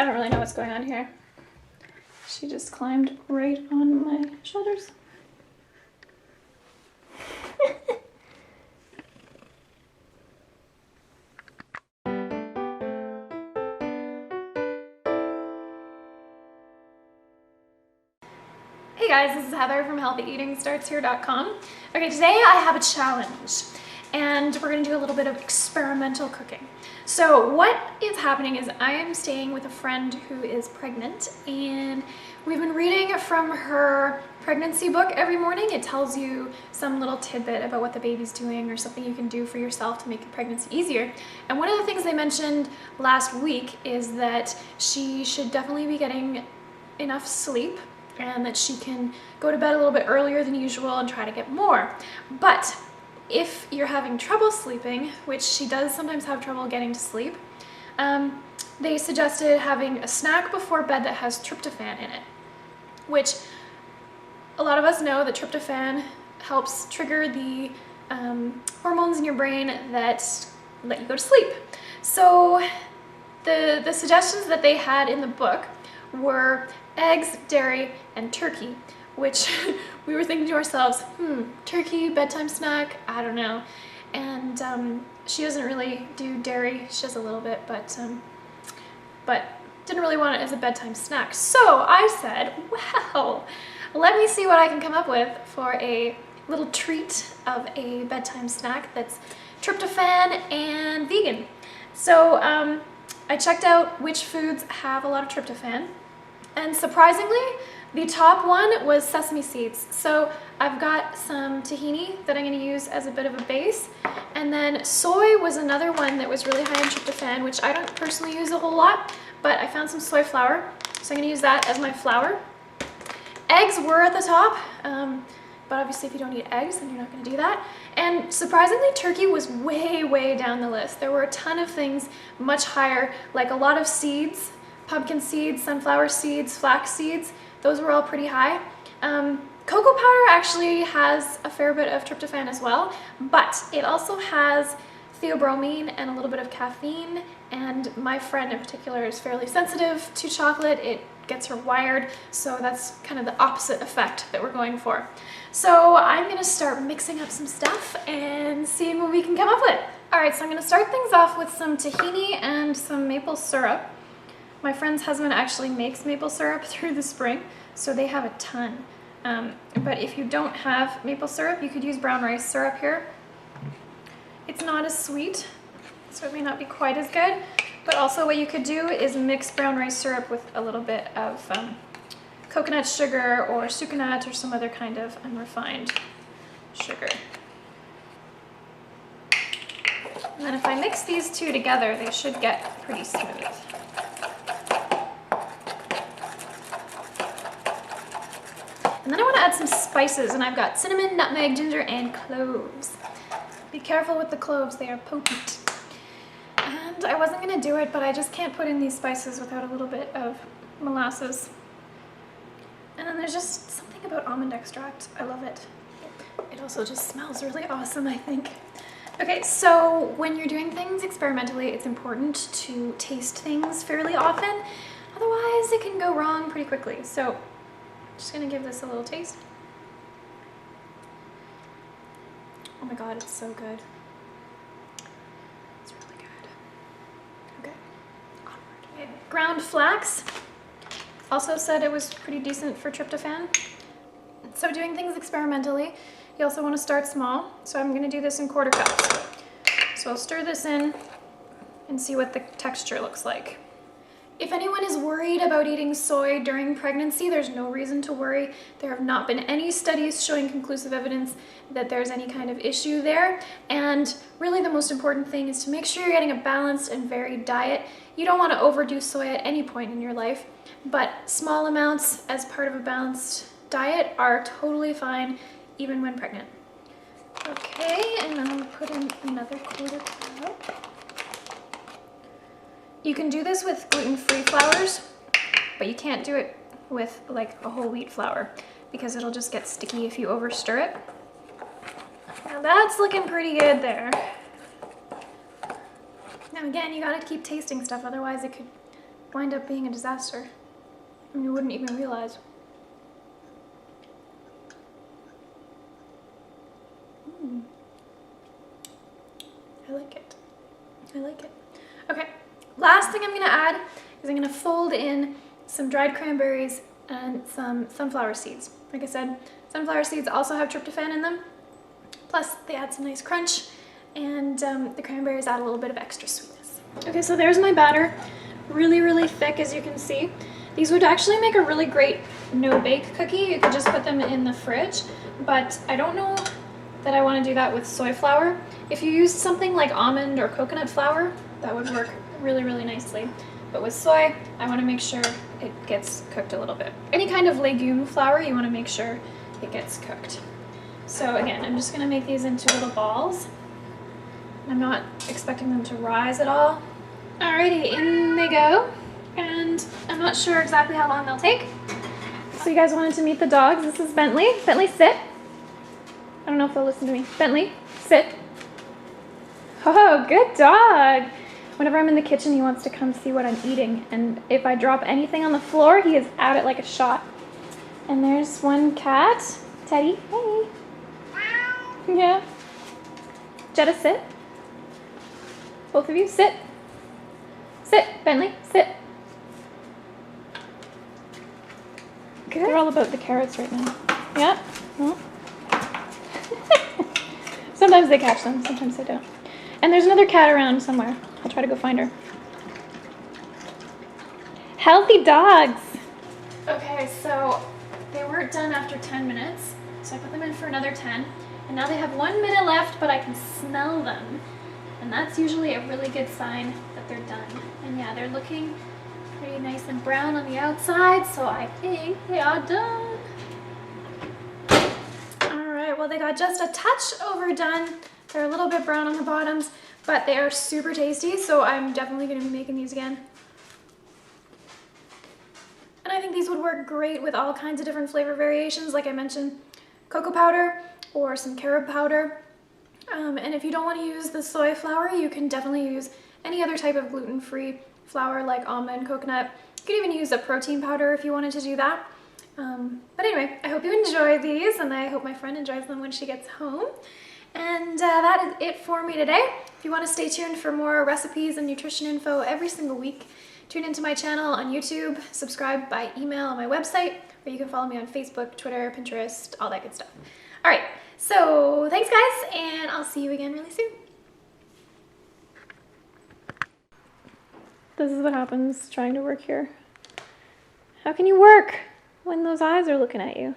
I don't really know what's going on here. She just climbed right on my shoulders. Hey guys, this is Heather from healthyeatingstartshere.com. Okay, today I have a challenge and we're gonna do a little bit of experimental cooking. So what is happening is I am staying with a friend who is pregnant, and we've been reading from her pregnancy book every morning. It tells you some little tidbit about what the baby's doing or something you can do for yourself to make your pregnancy easier. And one of the things they mentioned last week is that she should definitely be getting enough sleep, and that she can go to bed a little bit earlier than usual and try to get more. But if you're having trouble sleeping, which she does sometimes have trouble getting to sleep, they suggested having a snack before bed that has tryptophan in it, which a lot of us know that tryptophan helps trigger the hormones in your brain that let you go to sleep. So the suggestions that they had in the book were eggs, dairy, and turkey, which we were thinking to ourselves, turkey, bedtime snack, I don't know. And she doesn't really do dairy, she does a little bit, but didn't really want it as a bedtime snack. So I said, well, let me see what I can come up with for a little treat of a bedtime snack that's tryptophan and vegan. So I checked out which foods have a lot of tryptophan. And surprisingly, the top one was sesame seeds. So I've got some tahini that I'm going to use as a bit of a base. And then soy was another one that was really high in tryptophan, which I don't personally use a whole lot, but I found some soy flour. So I'm going to use that as my flour. Eggs were at the top, but obviously if you don't eat eggs, then you're not going to do that. And surprisingly, turkey was way, way down the list. There were a ton of things much higher, like a lot of seeds. Pumpkin seeds, sunflower seeds, flax seeds, those were all pretty high. Cocoa powder actually has a fair bit of tryptophan as well, but it also has theobromine and a little bit of caffeine, and my friend in particular is fairly sensitive to chocolate. It gets her wired, so that's kind of the opposite effect that we're going for. So I'm gonna start mixing up some stuff and seeing what we can come up with. All right, so I'm gonna start things off with some tahini and some maple syrup. My friend's husband actually makes maple syrup through the spring, so they have a ton. But if you don't have maple syrup, you could use brown rice syrup here. It's not as sweet, so it may not be quite as good. But also what you could do is mix brown rice syrup with a little bit of coconut sugar or sucanat or some other kind of unrefined sugar. And then if I mix these two together, they should get pretty smooth. And then I want to add some spices, and I've got cinnamon, nutmeg, ginger, and cloves. Be careful with the cloves, they are potent. And I wasn't going to do it, but I just can't put in these spices without a little bit of molasses. And then there's just something about almond extract. I love it. It also just smells really awesome, I think. Okay, so when you're doing things experimentally, it's important to taste things fairly often. Otherwise, it can go wrong pretty quickly. So just gonna give this a little taste. Oh my god, it's so good. It's really good. Okay, onward. Ground flax. Also said it was pretty decent for tryptophan. So doing things experimentally, you also want to start small. So I'm gonna do this in quarter cups. So I'll stir this in and see what the texture looks like. If anyone is worried about eating soy during pregnancy, there's no reason to worry. There have not been any studies showing conclusive evidence that there's any kind of issue there. And really the most important thing is to make sure you're getting a balanced and varied diet. You don't want to overdo soy at any point in your life, but small amounts as part of a balanced diet are totally fine, even when pregnant. Okay, and then I'll put in another quarter cup. You can do this with gluten-free flours, but you can't do it with like a whole wheat flour because it'll just get sticky if you over stir it. Now that's looking pretty good there. Now again, you gotta keep tasting stuff, otherwise it could wind up being a disaster. And you wouldn't even realize. I like it. I like it. Okay, last thing I'm gonna add is I'm gonna fold in some dried cranberries and some sunflower seeds. Like I said, sunflower seeds also have tryptophan in them. Plus they add some nice crunch, and the cranberries add a little bit of extra sweetness. Okay, so there's my batter. Really, really thick, as you can see. These would actually make a really great no-bake cookie. You could just put them in the fridge, but I don't know that I want to do that with soy flour. If you used something like almond or coconut flour, that would work really, really nicely. But with soy, I want to make sure it gets cooked a little bit. Any kind of legume flour, you want to make sure it gets cooked. So again, I'm just going to make these into little balls. I'm not expecting them to rise at all. Alrighty, in they go. And I'm not sure exactly how long they'll take. So you guys wanted to meet the dogs. This is Bentley. Bentley, sit. I don't know if they'll listen to me. Bentley, sit. Oh, good dog. Whenever I'm in the kitchen, he wants to come see what I'm eating. And if I drop anything on the floor, he is at it like a shot. And there's one cat. Teddy, hey. Yeah. Jetta, sit. Both of you, sit. Sit, Bentley, sit. Good. They're all about the carrots right now. Yeah? Oh. Sometimes they catch them, sometimes they don't. And there's another cat around somewhere. I'll try to go find her. Healthy dogs. Okay, so they were done after 10 minutes. So I put them in for another 10. And now they have 1 minute left, but I can smell them. And that's usually a really good sign that they're done. And yeah, they're looking pretty nice and brown on the outside, so I think they are done. Alright, well they got just a touch overdone. They're a little bit brown on the bottoms, but they are super tasty, so I'm definitely going to be making these again. And I think these would work great with all kinds of different flavor variations, like I mentioned, cocoa powder or some carob powder. And if you don't want to use the soy flour, you can definitely use any other type of gluten-free flour like almond, coconut. You could even use a protein powder if you wanted to do that. But anyway, I hope you enjoy these, and I hope my friend enjoys them when she gets home. And that is it for me today. If you want to stay tuned for more recipes and nutrition info every single week, tune into my channel on YouTube, subscribe by email on my website, or you can follow me on Facebook, Twitter, Pinterest, all that good stuff. All right, so thanks guys, and I'll see you again really soon. This is what happens trying to work here. How can you work when those eyes are looking at you?